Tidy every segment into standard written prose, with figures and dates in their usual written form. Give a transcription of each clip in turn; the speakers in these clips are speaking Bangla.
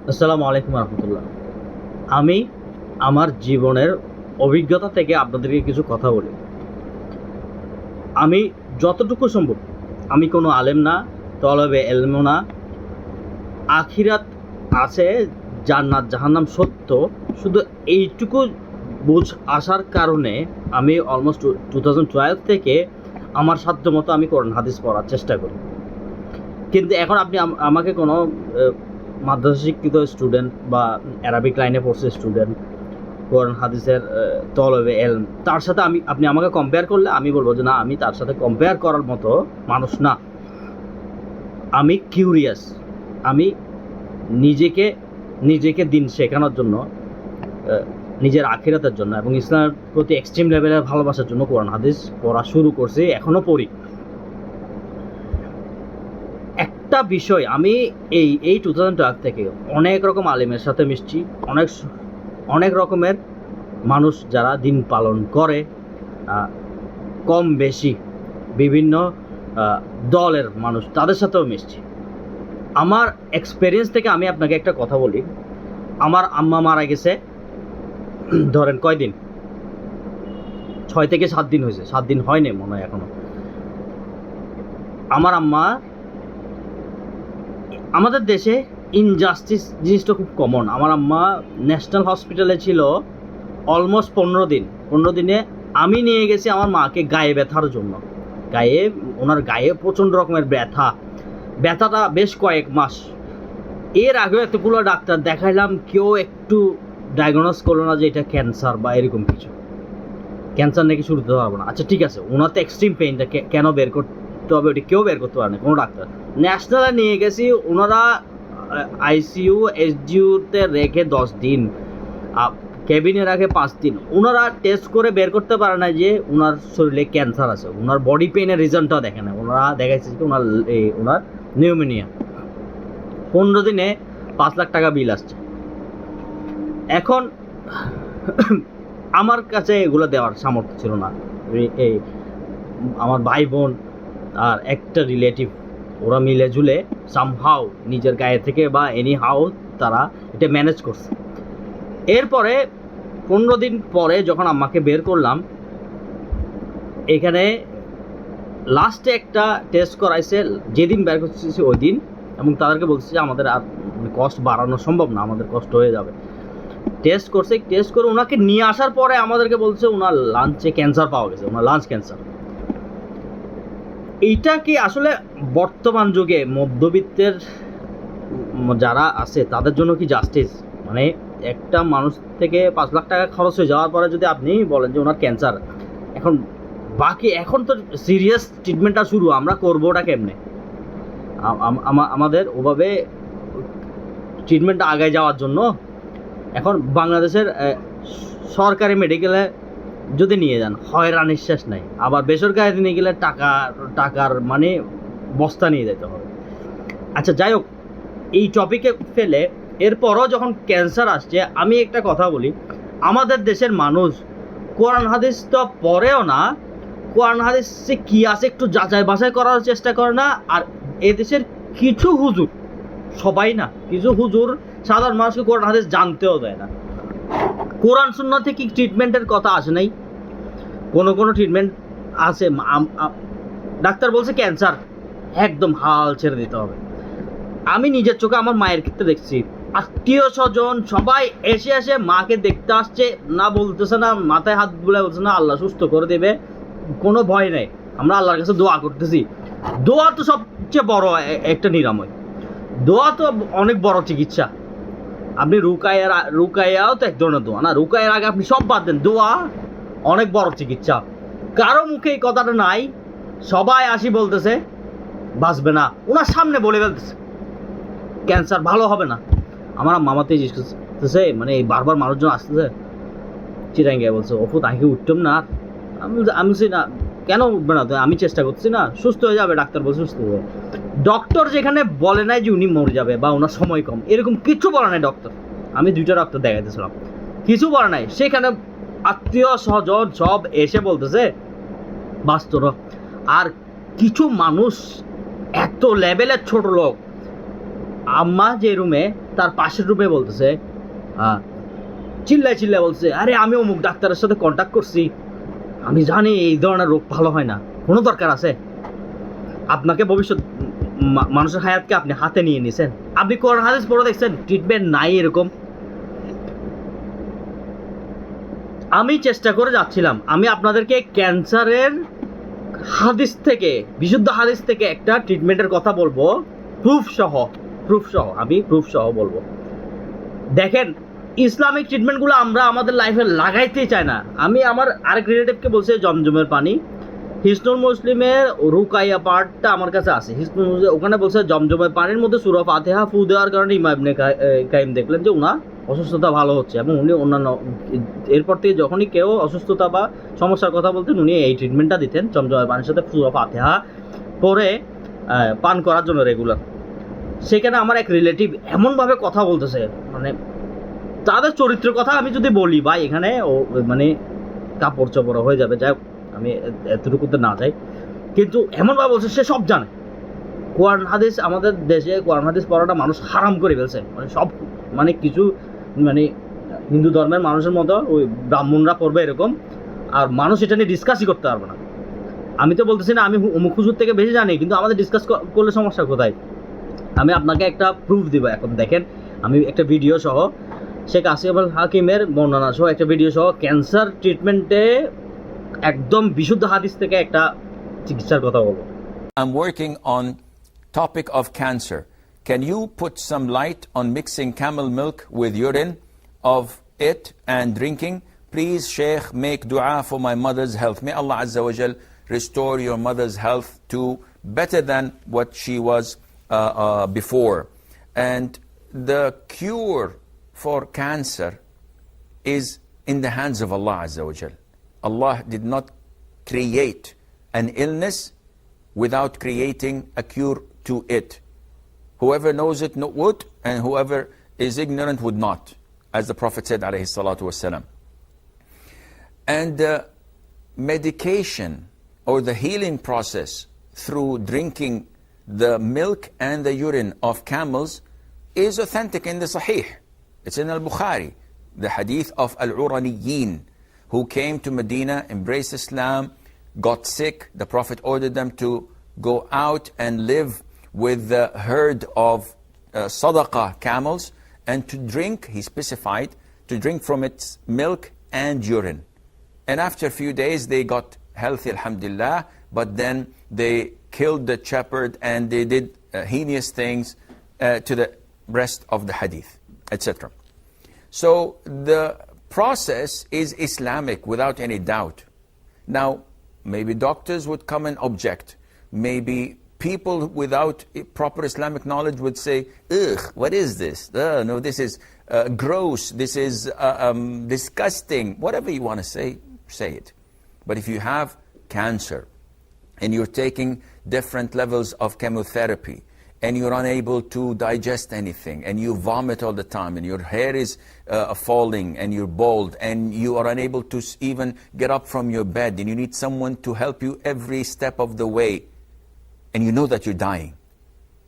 আসসালামু আলাইকুম রহমতুল্লাহ। আমি আমার জীবনের অভিজ্ঞতা থেকে আপনাদেরকে কিছু কথা বলি। আমি যতটুকু সম্ভব, আমি কোনো আলেম না, তলবে এলমও না। আখিরাত আছে, জান্নাত জাহান্নাম সত্য, শুধু এইটুকু বুঝ আসার কারণে আমি অলমোস্ট 2012 থেকে আমার সাধ্যমতো আমি কোরআন হাদিস পড়ার চেষ্টা করি। কিন্তু এখন আপনি আমাকে কোনো মাদ্রাসা শিক্ষিত স্টুডেন্ট বা অ্যারাবিক লাইনে পড়ছে স্টুডেন্ট, কোরআন হাদিসের তলবে এলম, তার সাথে আপনি আমাকে কম্পেয়ার করলে আমি বলবো যে না, আমি তার সাথে কম্পেয়ার করার মতো মানুষ না। আমি কিউরিয়াস, আমি নিজেকে নিজেকে দিন শেখানোর জন্য, নিজের আখিরাতের জন্য এবং ইসলামের প্রতি এক্সট্রিম লেভেলের ভালোবাসার জন্য কোরআন হাদিস পড়া শুরু করছি, এখনও পড়ি। একটা বিষয়, আমি এই 2012 থেকে অনেক রকম আলিমের সাথে মিশছি, অনেক অনেক রকমের মানুষ যারা দিন পালন করে, কম বেশি বিভিন্ন দলের মানুষ, তাদের সাথেও মিশছি। আমার এক্সপেরিয়েন্স থেকে আমি আপনাকে একটা কথা বলি। আমার আম্মা মারা গেছে ধরেন কয়দিন, 6 থেকে 7 দিন হয়েছে, 7 দিন হয়নি মনে হয় এখনো। আমার আম্মা, আমাদের দেশে ইনজাস্টিস জিনিসটা খুব কমন। আমার আম্মা ন্যাশনাল হসপিটালে ছিল অলমোস্ট 15 দিন। 15 দিনে আমি নিয়ে গেছি আমার মাকে গায়ে ব্যথার জন্য। ওনার গায়ে প্রচণ্ড রকমের ব্যথাটা বেশ কয়েক মাস। এর আগেও এতগুলো ডাক্তার দেখাইলাম, কেউ একটু ডায়াগনোস করলো না যে এটা ক্যান্সার বা এরকম কিছু। ক্যান্সার নাকি শুরুতে পারবো না। আচ্ছা ঠিক আছে, ওনার তো এক্সট্রিম পেইনটা কেন বের করতে হবে, ওটা কেউ বের করতে পারে না কোনো ডাক্তার। ন্যাশনালে নিয়ে গেছি, ওনারা আইসিইউ এসডিইউতে রেখে 10 দিন, কেবিনে রাখে 5 দিন। ওনারা টেস্ট করে বের করতে পারে না যে ওনার শরীরে ক্যান্সার আছে। ওনার বডি পেইনের রিজনটাও দেখে না। ওনারা দেখাইছে যে ওনার নিউমোনিয়া। 15 দিনে 5 লাখ টাকা বিল আসছে। এখন আমার কাছে এগুলো দেওয়ার সামর্থ্য ছিল না। এই আমার ভাই বোন আর একটা রিলেটিভ, ওরা মিলে ঝুলে সামহাও নিজের গায়ে থেকে বা এনি হাউ তারা এটা ম্যানেজ করছে। এরপরে 15 দিন পরে যখন আম্মাকে বের করলাম, এখানে লাস্টে একটা টেস্ট করাইছে, যেদিন বের করতেছি ওই দিন, এবং তাদেরকে বলছে যে আমাদের আর কস্ট বাড়ানো সম্ভব না, আমাদের কষ্ট হয়ে যাবে। টেস্ট করছে, টেস্ট করে ওনাকে নিয়ে আসার পরে আমাদেরকে বলছে ওনার লাঞ্চে ক্যান্সার পাওয়া গেছে, ওনার লাঞ্চ ক্যান্সার। এইটা কি আসলে বর্তমান যুগে মধ্যবিত্তের যারা আছে তাদের জন্য কি জাস্টিস? মানে একটা মানুষ থেকে 5 লাখ টাকা খরচ হয়ে যাওয়ার পরে যদি আপনি বলেন যে ওনার ক্যান্সার, এখন এখন তো সিরিয়াস ট্রিটমেন্টটা শুরু, আমরা করবো ওটা কেমনে? আমাদের ওভাবে ট্রিটমেন্টটা আগায় যাওয়ার জন্য এখন বাংলাদেশের সরকারি মেডিকেলে যদি নিয়ে যান, হয়রানির শেষ নাই। আবার বেসরকারি নিয়ে গেলে টাকার মানে বস্তা নিয়ে যেতে হবে। আচ্ছা যাই হোক, এই টপিকে ফেলে এরপরও যখন ক্যান্সার আসছে, আমি একটা কথা বলি, আমাদের দেশের মানুষ কোরআন হাদিস তো পড়েও না, কোরআন হাদিসে কী আছে একটু যাচাই বাছাই করার চেষ্টা করে না। আর এদেশের কিছু হুজুর, সবাই না, কিছু হুজুর সাধারণ মানুষকে কোরআন হাদিস জানতেও দেয় না। কোরআন সুন্নাহ থেকে ট্রিটমেন্টের কথা আসে নাই। কোনো ট্রিটমেন্ট আছে, ডাক্তার বলছে ক্যান্সার, একদম হাল ছেড়ে দিতে হবে। আমি নিজের চোখে আমার মায়ের ক্ষেত্রে দেখছি, আত্মীয় স্বজন সবাই এসে মাকে দেখতে আসছে, না বলতেছে না, মাথায় হাত বুলে বলছে না আল্লাহ সুস্থ করে দেবে, কোনো ভয় নেই, আমরা আল্লাহর কাছে দোয়া করতেছি। দোয়া তো সবচেয়ে বড় একটা নিরাময়, দোয়া তো অনেক বড় চিকিৎসা। আপনি রুকাইয়াও তো এক ধরনের দোয়া না, রুকাইয়ের আগে আপনি সব বাদ দেন, দোয়া অনেক বড় চিকিৎসা। কারো মুখে এই কথাটা নাই, সবাই আসি বলতেছে বাঁচবে না, ওনার সামনে বলে ফেলতেছে ক্যান্সার ভালো হবে না। আমার মামাতে জিজ্ঞেস করতেছে, মানে এই বারবার মানুষজন আসতেছে, চিরাঙ্গে বলছে অপু তাকে উঠতাম না। আমি বলছি না, কেন উঠবে না? তো আমি চেষ্টা করছি না, সুস্থ হয়ে যাবে, ডাক্তার বলছে সুস্থ হয়ে যাবে। ডক্টর যেখানে বলে নাই যে উনি মরে যাবে বা ওনার সময় কম, এরকম কিছু বলে নাই ডক্টর। আমি 2টা ডক্টর দেখাইতেছিলাম, কিছু বলে নাই। সেখানে আত্মীয় স্বজন সব এসে বলতেছে বাস্তব। আর কিছু মানুষ এত লেভেলের ছোট লোক, আম্মা যে রুমে, তার পাশের রুমে বলতেছে, চিল্লায় চিল্লায় বলছে, আরে আমি অমুক ডাক্তারের সাথে কন্ট্যাক্ট করছি, আমি জানি এই ধরনের রোগ ভালো হয় না, কোনো দরকার আছে? আপনাকে ভবিষ্যৎ মানুষের হায়াতকে আপনি হাতে নিয়ে নিছেন। আপনি কোরআন হাদিস পড়ে দেখছেন ট্রিটমেন্ট নাই এরকম? আমি চেষ্টা করে যাচ্ছিলাম, আমি আপনাদেরকে ক্যান্সারের হাদিস থেকে, বিশুদ্ধ হাদিস থেকে একটা ট্রিটমেন্টের কথা বলবো, প্রুফ সহ আমি প্রুফ সহ বলবো। দেখেন, ইসলামিক ট্রিটমেন্টগুলো আমরা আমাদের লাইফে লাগাইতেই চাই না। আমি আমার আরেক রিলেটিভকে বলছি জমজমের পানি, হিসনুল মুসলিমের রুকাইয়া পার্টটা আমার কাছে আছে, হিসনুল মুসলিম ওখানে বলছে জমজমের পানির মধ্যে সূরা ফাতিহা ফু দেওয়ার কারণে ইমাম ইবনে কাইম দেখলেন যে ওনার অসুস্থতা ভালো হচ্ছে, এবং উনি অন্যান্য এরপর থেকে যখনই কেউ অসুস্থতা বা সমস্যার কথা বলতেন উনি এই ট্রিটমেন্টটা দিতেন, জমজমের পানির সাথে সূরা ফাতিহা পরে পান করার জন্য রেগুলার। সেখানে আমার এক রিলেটিভ এমনভাবে কথা বলতেছে, মানে তাদের চরিত্রের কথা আমি যদি বলি ভাই এখানে মানে কাপড় চোপড় হয়ে যাবে, যাই আমি এতটুকুতে না যাই, কিন্তু এমনভাবে বলছে সে সব জানে। কোরআন হাদিস আমাদের দেশে কোরআন হাদিস পড়াটা মানুষ হারাম করে ফেলছে, মানে সব, মানে কিছু মানে হিন্দু ধর্মের মানুষের মতো ওই ব্রাহ্মণরা পড়বে এরকম, আর মানুষ এটা নিয়ে ডিসকাসই করতে পারবে না। আমি তো বলতেছি না আমি অমুক হুজুর থেকে বেশি জানি, কিন্তু আমাদের ডিসকাস করলে সমস্যা কোথায়? আমি আপনাকে একটা প্রুফ দিব, এখন দেখেন আমি একটা ভিডিও সহ, শেখ আসিফ আল হাকিমের বর্ণনা সহ একটা ভিডিও সহ ক্যান্সার ট্রিটমেন্টে একদম বিশুদ্ধ হাদিস থেকে একটা চিকিৎসার কথা বলবো। I'm working on topic of cancer. Can you put some light on mixing camel milk with urine of it and drinking? Please, Sheikh, make dua for my mother's health. May Allah Azza wa Jal restore your mother's health to better than what she was before. And the cure for cancer is in the hands of Allah Azza wa Jal. Allah did not create an illness without creating a cure to it. Whoever knows it would, and whoever is ignorant would not, as the Prophet said, alayhi salatu wasalam. And the medication or the healing process through drinking the milk and the urine of camels is authentic in the Sahih. It's in Al-Bukhari, the hadith of Al-Uraniyin, who came to Medina, embraced Islam, got sick. The Prophet ordered them to go out and live with the herd of sadaqah camels, and to drink, he specified, to drink from its milk and urine. And after a few days they got healthy, alhamdulillah, but then they killed the shepherd and they did heinous things to the rest of the hadith, etc. So the process is Islamic without any doubt. Now, maybe doctors would come and object. Maybe people without proper Islamic knowledge would say, ugh, what is this? No, this is gross, this is disgusting. Whatever you want to say it. But if you have cancer and you're taking different levels of chemotherapy and you're unable to digest anything and you vomit all the time and your hair is falling and you're bald and you are unable to even get up from your bed and you need someone to help you every step of the way, and you know that you're dying,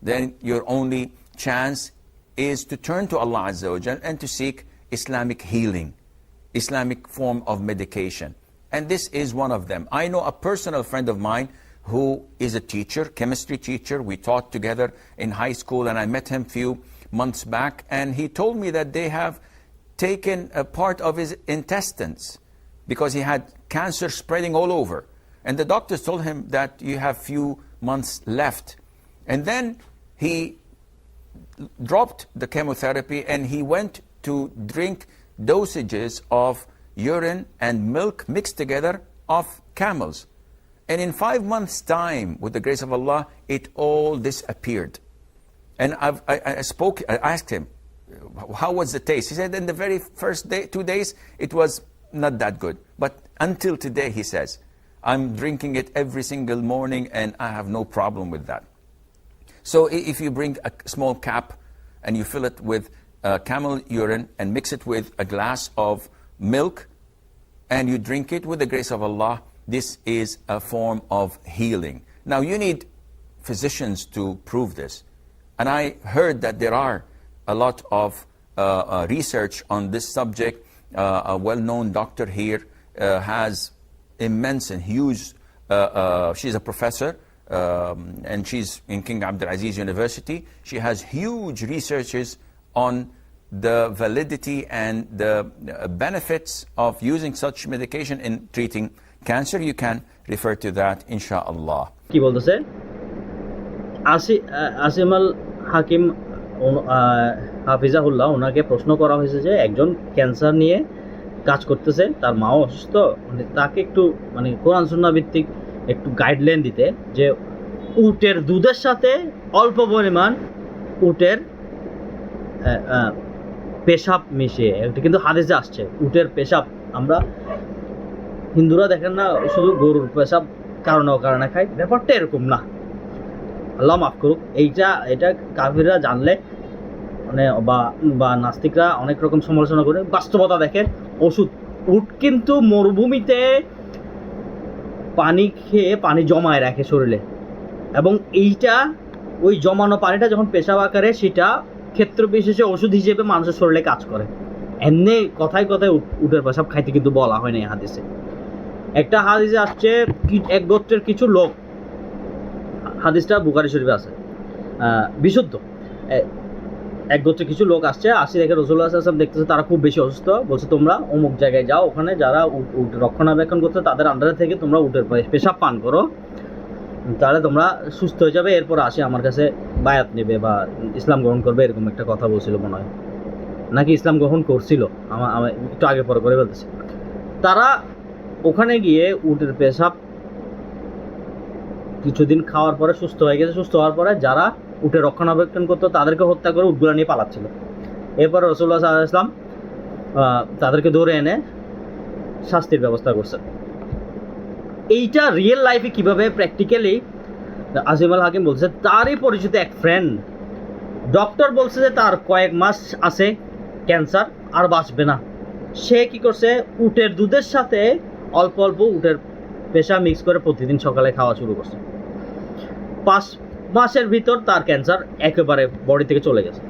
then your only chance is to turn to Allah Azza wa Jal and to seek Islamic healing, Islamic form of medication. And this is one of them. I know a personal friend of mine who is a teacher, chemistry teacher. We taught together in high school, and I met him few months back, and he told me that they have taken a part of his intestines because he had cancer spreading all over. And the doctors told him that you have few months left. And then he dropped the chemotherapy and he went to drink dosages of urine and milk mixed together of camels. And in 5 months' time, with the grace of Allah, it all disappeared. And I asked him, how was the taste? He said, in the very first day, 2 days, it was not that good. But until today, he says, I'm drinking it every single morning and I have no problem with that. So if you bring a small cap and you fill it with camel urine and mix it with a glass of milk and you drink it with the grace of Allah, this is a form of healing. Now you need physicians to prove this. And I heard that there are a lot of research on this subject. A well-known doctor here has immense and huge, she's a professor, and she's in King Abdulaziz University. She has huge researches on the validity and the benefits of using such medication in treating cancer. You can refer to that, inshallah. কি বলতেছে আসিম আল হাকিম হাফিজাহুল্লাহ, ওনাকে প্রশ্ন করা হয়েছে যে একজন ক্যান্সার নিয়ে কাজ করতেছে, তার মাও অসুস্থ, মানে তাকে একটু মানে কোরআন সুন্নাহ ভিত্তিক একটু গাইডলাইন দিতে যে উটের দুধের সাথে অল্প পরিমাণ উটের পেশাব মিশিয়ে, এটা কিন্তু হাদিসে আসছে উটের পেশাব। আমরা হিন্দুরা দেখেন না শুধু গরুর পেশাব কারণে খায়, ব্যাপারটা এরকম না, আল্লাহ মাফ করুক। এটা কাফিররা জানলে মানে বা নাস্তিকরা অনেক রকম সমালোচনা করে। বাস্তবতা দেখেন, ওষুধ উট কিন্তু মরুভূমিতে পানি খেয়ে পানি জমায় রাখে শরীরে, এবং এইটা ওই জমানো পানিটা যখন পেশাব আকারে সেটা ক্ষেত্র বিশেষে ওষুধ হিসেবে মানুষের শরীরে কাজ করে। এমনি কথায় উটের পেশাব খাইতে কিন্তু বলা হয় না এই হাদিসে। একটা হাদিসে আসছে এক গোত্রের কিছু লোক, হাদিসটা বুখারী শরীফে আছে, বিশুদ্ধ। এক গোত্রের কিছু লোক আসছে, দেখে রাসূলুল্লাহ সাল্লাল্লাহু আলাইহি ওয়াসাল্লাম দেখতেছে তারা খুব বেশি অসুস্থ, বলছে তোমরা অমুক জায়গায় যাও, ওখানে যারা উট রক্ষণাবেক্ষণ করছে তাদের আন্ডারে থেকে তোমরা উটের পেশাব পান করো, তাহলে তোমরা সুস্থ হয়ে যাবে, এরপর আসে আমার কাছে বায়াত নেবে বা ইসলাম গ্রহণ করবে, এরকম একটা কথা বলছিল মনে হয়, নাকি ইসলাম গ্রহণ করছিল, আমার একটু আগে পরে করে বলতেছি। তারা ওখানে গিয়ে উটের পেশাব কিছুদিন খাওয়ার পরে সুস্থ হয়ে গেছে। সুস্থ হওয়ার পরে যারা উটে রক্ষণাবেক্ষণ করতো তাদেরকে হত্যা করে উটগুলো নিয়ে পালাচ্ছিল। এরপরে রাসূলুল্লাহ সাল্লাল্লাহু আলাইহি ওয়াসাল্লাম তাদেরকে ধরে এনে শাস্তির ব্যবস্থা করছেন। এইটা রিয়েল লাইফে কিভাবে প্র্যাকটিক্যালি আসিম আল হাকিম বলছে, তারই পরিচিত এক ফ্রেন্ড ডক্টর বলছে যে তার কয়েক মাস আছে ক্যান্সার, আর বাঁচবে না। সে কি করছে, উটের দুধের সাথে অল্প অল্প উটের পেশা মিক্স করে প্রতিদিন সকালে খাওয়া শুরু করছে। 5 মাসের ভিতর তার ক্যান্সার একেবারে বডি থেকে চলে গেছে,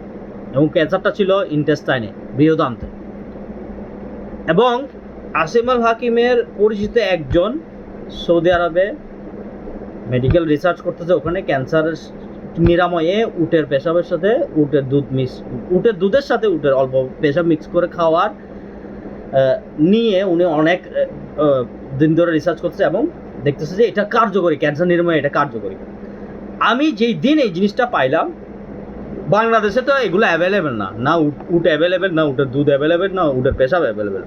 এবং ক্যান্সারটা ছিল ইন্টেস্টাইনে, বৃহদান্তে। এবং আসিম আল হাকিমের পরিচিত একজন সৌদি আরবে মেডিকেল রিসার্চ করতেছে, ওখানে ক্যান্সারের নিরাময়ে উটের পেশাবের সাথে উটের দুধের সাথে উটের অল্প পেশাব মিক্স করে খাওয়ার নিয়ে উনি অনেক দিন ধরে রিসার্চ করছে এবং দেখতেছে যে এটা কার্যকরী, ক্যান্সার নিরাময়ে এটা কার্যকরী। আমি যেই দিন এই জিনিসটা পাইলাম, বাংলাদেশে তো এগুলো অ্যাভেলেবেল না উট অ্যাভেলেবেল, না উটের দুধ অ্যাভেলেবেল, না উটের পেশাব অ্যাভেলেবেল।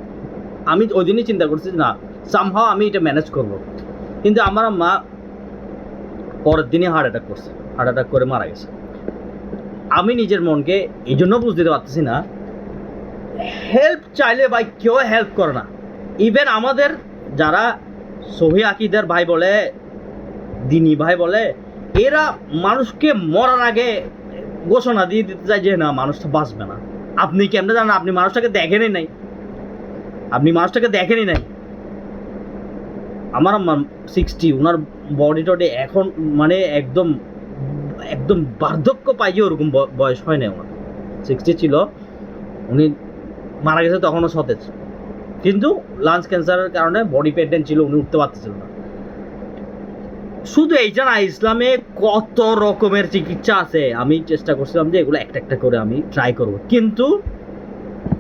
আমি ওই দিনই চিন্তা করছি না সামহাও আমি এটা ম্যানেজ করব, কিন্তু আমার মা পরের দিনই হার্ট অ্যাটাক করে মারা গেছে। আমি নিজের মনকে এই জন্য বুঝতে পারতেছি না, হেল্প চাইলে ভাই কেউ হেল্প করে না। ইভেন আমাদের যারা সহি আকীদার ভাই বলে, দিনী ভাই বলে, এরা মানুষকে মরার আগে ঘোষণা দিয়ে দিতে চায় যে না মানুষটা বাঁচবে না। আপনি কেমনে জানেন? আপনি মানুষটাকে দেখেনই নাই। আমার 60, ওনার বডি টডি এখন মানে একদম বার্ধক্য পাইয়ে ওরকম বয়স হয় না ওনার। 60 ছিল, উনি মারা গেছে তখনও সতেজ, কিন্তু লাঞ্চ ক্যান্সারের কারণে বডি পেটেন্ট ছিল, উনি উঠতে পারতেছিল না। শুধু এইটা না, ইসলামে কত রকমের চিকিৎসা আছে। আমি চেষ্টা করছিলাম যে এগুলো একটা একটা করে আমি ট্রাই করব, কিন্তু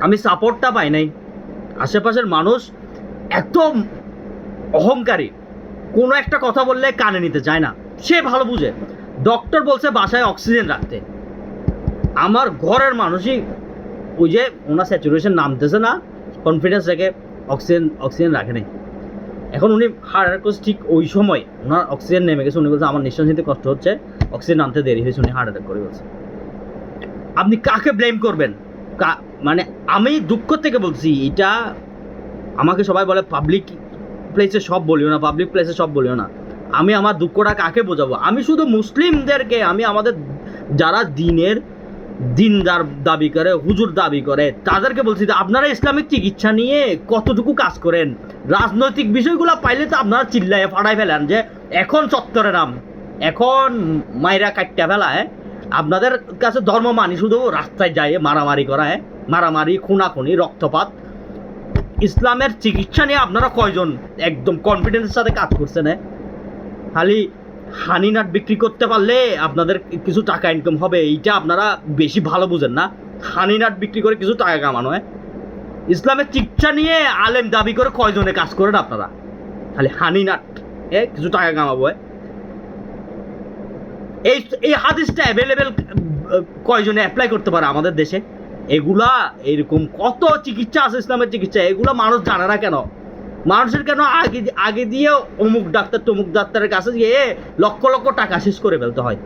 আমি সাপোর্টটা পাই নাই। আশেপাশের মানুষ এত অহংকারী, কোনো একটা কথা বললে কানে নিতে চায় না, সে ভালো বুঝে। ডক্টর বলছে বাসায় অক্সিজেন রাখতে, আমার ঘরের মানুষই ওই যে ওনার স্যাচুরেশন নামতেছে না, কনফিডেন্স রেখে অক্সিজেন রাখে নাই। এখন উনি হার্ট অ্যাটাক করছে, ঠিক ওই সময় ওনার অক্সিজেন নেমে গেছে, উনি বলছে আমার নিঃশ্বাস নিতে কষ্ট হচ্ছে, অক্সিজেন নামতে দেরি হয়েছে, উনি হার্ট অ্যাটাক করে বলছে। আপনি কাকে ব্লেম করবেন? মানে আমি দুঃখ থেকে বলছি, এটা আমাকে সবাই বলে পাবলিক প্লেসে সব বলিও না, আমি আমার দুঃখটা কাকে বোঝাবো? আমি শুধু মুসলিমদেরকে, আমি আমাদের যারা দিনদার দাবি করে, হুজুর দাবি করে, তাদেরকে বলছি যে আপনারা ইসলামিক চিকিৎসা নিয়ে কতটুকু কাজ করেন? রাজনৈতিক বিষয়গুলো পাইলে তো আপনারা চিল্লায় ফাড়াই ফেলেন যে এখন চত্বরে নাম, এখন মাইরা কাটটা ফেলায়, আপনাদের কাছে ধর্ম মানি শুধু রাস্তায় যায় মারামারি করা, হ্যাঁ, মারামারি, খুনাখুনি, রক্তপাত। ইসলামের চিকিৎসা নিয়ে আপনারা কয়জন একদম কনফিডেন্সের সাথে কাজ করছেন? হ্যাঁ, খালি হানি নাট বিক্রি করতে পারলে আপনাদের কিছু টাকা ইনকাম হবে, এইটা আপনারা বেশি ভালো বুঝেন না। হানি নাট বিক্রি করে কিছু টাকা কামানো, হ্যাঁ। ইসলামের চিকিৎসা নিয়ে আলেম দাবি করে কয়জনে কাজ করেন আপনারা? খালি হানি নাট, কিছু টাকা কামাবো। এই হাদিসটা অ্যাভেলেবেল কয়জনে অ্যাপ্লাই করতে পারে আমাদের দেশে? এগুলা এরকম কত চিকিৎসা আছে ইসলামের চিকিৎসা, এগুলো মানুষ জানে না কেন? মানুষের কেন আগে দিয়ে অমুক ডাক্তার তমুক ডাক্তারের কাছে গিয়ে লক্ষ লক্ষ টাকা শেষ করে ফেলতে হয়?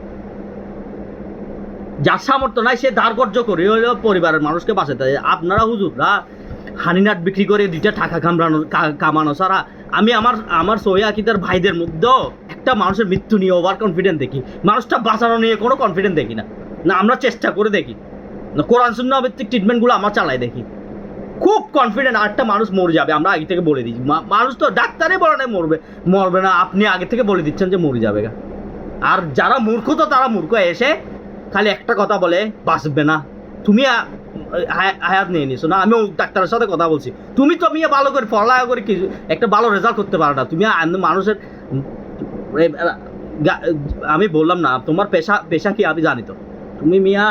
যার সামর্থ্য নাই সে ধার কর্য করে হলেও পরিবারের মানুষকে বাঁচাতে হয়। আপনারা হুজুররা হানিনাট বিক্রি করে 2টা টাকা কামানো ছাড়া আমি আমার সহি আকিদার ভাইদের মধ্যেও একটা মানুষের মৃত্যু নিয়ে ওভার কনফিডেন্ট দেখি, মানুষটা বাঁচানো নিয়ে কোনো কনফিডেন্ট দেখি না। না আমরা চেষ্টা করে দেখি, না কোরআন সুন্নাহ ভিত্তিক ট্রিটমেন্টগুলো আমরা চালাই দেখি, খুব কনফিডেন্ট আরেকটা মানুষ মরে যাবে আমরা আগে থেকে বলে দিচ্ছি। মানুষ তো ডাক্তারে বলে না মরবে না, আপনি আগে থেকে বলে দিচ্ছেন যে মরে যাবে। আর যারা মূর্খ তো তারা মূর্খ এসে খালি একটা কথা বলে, বাঁচবে না, তুমি হায়াত নিয়ে নিছো না। আমি ডাক্তারের সাথে কথা বলছি, তুমি তো মিয়া ভালো করে পড়ালেখা করে কিছু একটা ভালো রেজাল্ট করতে পারো না, তুমি মানুষের আমি বললাম না তোমার পেশা কি আমি জানি তো, তুমি মিয়া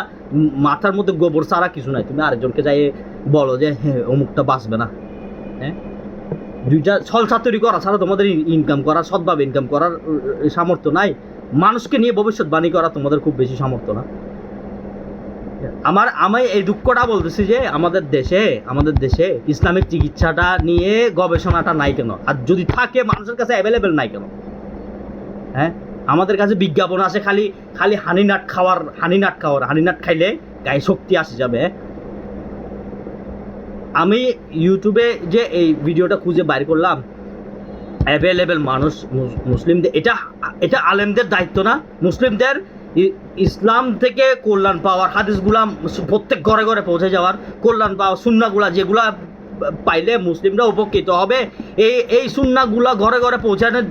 মাথার মধ্যে গোবর ছাড়া কিছু নাই, তুমি আরেকজনকে যাই বলো যে হ্যাঁ অমুকটা বাঁচবে না। হ্যাঁ, 2টা ছলসা তৈরি করা ছাড়া তোমাদের ইনকাম করা, সৎভাবে ইনকাম করার সামর্থ্য নাই। মানুষকে নিয়ে ভবিষ্যৎবাণী করা তোমাদের খুব বেশি সামর্থ্য না। আমি এই দুঃখটা বলতেছি যে আমাদের দেশে ইসলামিক চিকিৎসাটা নিয়ে গবেষণাটা নাই কেন? আর যদি থাকে মানুষের কাছে অ্যাভেলেবেল নাই কেন? হ্যাঁ, আমাদের কাছে বিজ্ঞাপন আছে খালি হানি নাট খাইলে গায়ে শক্তি আসে যাবে। আমি ইউটিউবে যে এই ভিডিওটা খুঁজে বাইর করলাম, অ্যাভেলেবেল মানুষ মুসলিমদের, এটা আলেমদের দায়িত্ব না? মুসলিমদের ইসলাম থেকে কল্যাণ পাওয়ার, হাদিসগুলা প্রত্যেক ঘরে ঘরে পৌঁছে যাওয়ার, কল্যাণ পাওয়ার সুন্নাহগুলা যেগুলা পাইলে মুসলিমরা উপকৃত হবে, এই সুন্নাহগুলা ঘরে ঘরে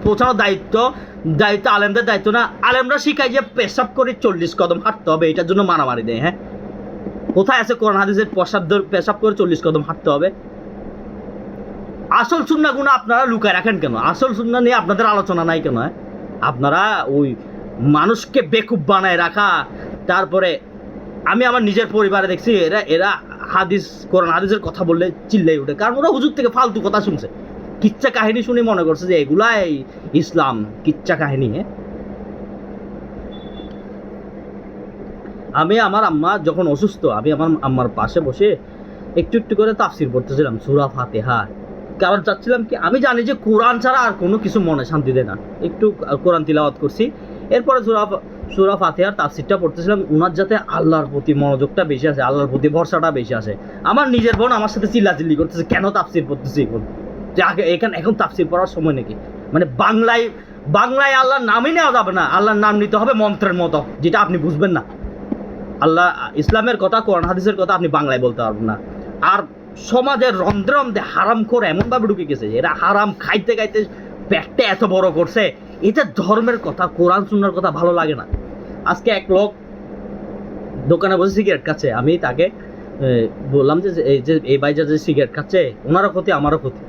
পৌঁছানোর দায়িত্ব আলেমদের দায়িত্ব না? আলেমরা শিখায় যে পেশাব করে 40 কদম হাঁটতে হবে, এটার জন্য মারামারি দেয়। হ্যাঁ, কোথায় আছে কোরআন হাদিসের পেশাব করে 40 কদম হাঁটতে হবে? আসল সুন্নাহগুলো আপনারা লুকায় রাখেন কেন? আসল সুন্নাহ নিয়ে আপনাদের আলোচনা নাই কেন? আপনারা ওই মানুষকে বেকুব বানায় রাখা। তারপরে আমি আমার নিজের পরিবারে দেখছি এরা কোরআন হাদিসের কথা বললে চিল্লাই উঠে, কারণ ওরা হুজুর থেকে ফালতু কথা শুনছে, কিচ্ছা কাহিনী শুনে মনে করছে যে এগুলাই ইসলাম, কিচ্ছা কাহিনী। আমি আমার আম্মা যখন অসুস্থ, আমি আমার আম্মার পাশে বসে একটু একটু করে তাফসির পড়তেছিলাম সূরা ফাতিহা, কারণ চাচ্ছিলাম কি, আমি জানি যে কোরআন ছাড়া আর কোনো কিছু মনে শান্তি দেয় না। একটু কোরআন তিলাওয়াত করছি, এরপরে সূরা ফাতিহার তাফসিরটা পড়তেছিলাম। উনার যাতে আল্লাহর প্রতি মনোযোগটা বেশি আসে, আল্লাহর প্রতি ভরসাটা বেশি আসে। আমার নিজের বোন আমার সাথে চিল্লাচিল্লি করতেছে, কেন তাফসির পড়তেছি এখন তাফসির পড়ার সময় নাকি? মানে বাংলায় আল্লাহর নামই নেওয়া যাবে না, আল্লাহর নাম নিতে হবে মন্ত্রের মতো, যেটা আপনি বুঝবেন না। আল্লাহ ইসলামের কথা, কোরআন হাদিসের কথা আপনি বাংলায় বলতে পারবেন না। আর সমাজের রন্ধ্রে রন্ধ্রে হারাম করে এমনভাবে ঢুকে গেছে, এরা হারাম খাইতে খাইতে পেটটা এত বড় করছে, এটা ধর্মের কথা, কোরআন সুন্নাহর কথা ভালো লাগে না। আজকে এক লোক দোকানে বসে সিগারেট খাচ্ছে, আমি তাকে বললাম যে এই ভাই যে সিগারেট খাচ্ছে, ওনারও ক্ষতি আমারও ক্ষতি।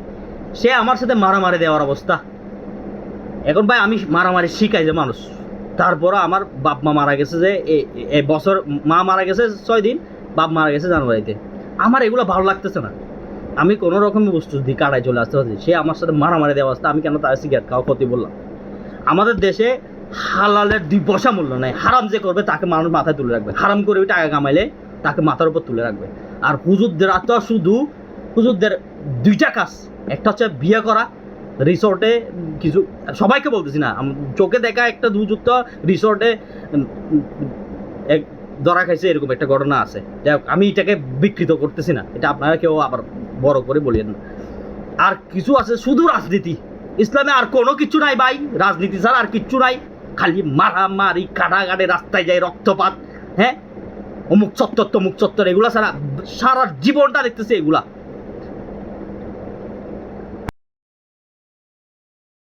সে আমার সাথে মারামারি দেওয়ার অবস্থা। এখন ভাই আমি মারামারি শিখাই যে মানুষ, তারপরে আমার বাপ মা মারা গেছে, যে এই বছর মা মারা গেছে 6 দিন, বাপ মারা গেছে জানুয়ারিতে। আমার এগুলো ভালো লাগতেছে না, আমি কোনো রকমের বস্তু দিয়ে কাটায় চলে আসতে পারছি। সে আমার সাথে মারামারি দেওয়া আসতে, আমি কেন তার সিগারেট খাওয়া ক্ষতি বললাম? আমাদের দেশে হালালের 2 পয়সা মূল্য নাই। হারাম যে করবে তাকে মানুষ মাথায় তুলে রাখবে, হারাম করে টাকা কামাইলে তাকে মাথার উপর তুলে রাখবে। আর হুজুরদের তো শুধু হুজুরদের 2টা কাজ, একটা হচ্ছে বিয়ে করা, রিসোর্টে কিছু, সবাইকে বলতেছি না, চোখে দেখা একটা হুজুর তো রিসোর্টে এক ধরা খাইছে, এরকম একটা ঘটনা আছে। যাই হোক, আমি এটাকে বিকৃত করতেছি না, এটা আপনারা কেউ আবার বড় করে বলিয়েন না। আর কিছু আছে শুধু রাজনীতি, ইসলামে আর কোনো কিছু নাই ভাই, রাজনীতি ছাড়া আর কিচ্ছু নাই, খালি মারামারি, কাটাকাটি, রাস্তায় যায় রক্তপাত, হ্যাঁ, অমুক চত্বর তমুক চত্বর, এগুলা ছাড়া সারা জীবনটা দেখতেছে এগুলা।